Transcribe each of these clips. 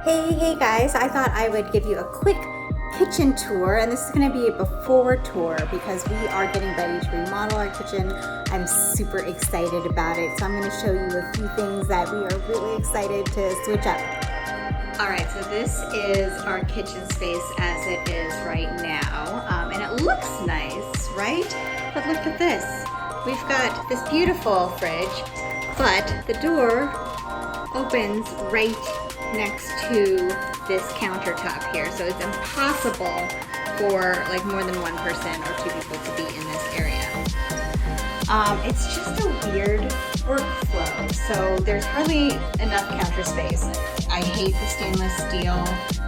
Hey guys, I thought I would give you a quick kitchen tour, and this is going to be a before tour because we are getting ready to remodel our kitchen. I'm super excited about it, so I'm going to show you a few things that we are really excited to switch up. Alright, so this is our kitchen space as it is right now, and it looks nice, right? But look at this. We've got this beautiful fridge, but the door opens right next to this countertop here, so it's impossible for like more than one person or two people to be in this area. It's just a weird workflow, so there's hardly enough counter space. I hate the stainless steel.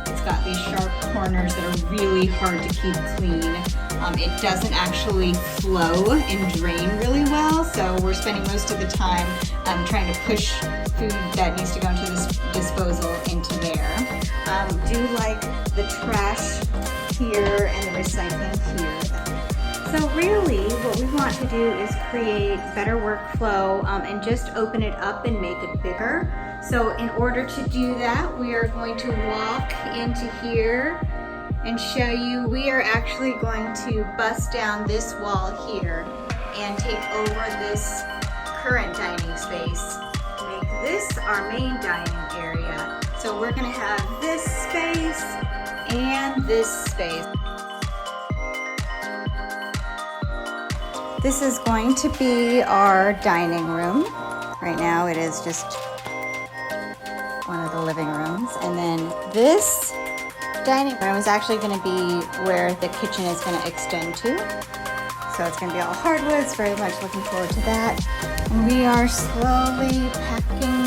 It's got these sharp corners that are really hard to keep clean. It doesn't actually flow and drain really well, so we're spending most of the time trying to push food that needs to go into this disposal into there. Do like the trash here and the recycling here. So really what we want to do is create better workflow and just open it up and make it bigger. So in order to do that, we are going to walk into here and show you. We are actually going to bust down this wall here and take over this current dining space, make this our main dining area. So we're going to have this space and this space. This is going to be our dining room. Right now it is just one of the living rooms, and then this dining room is actually going to be where the kitchen is going to extend to. So it's going to be all hardwoods. Very much looking forward to that. And we are slowly packing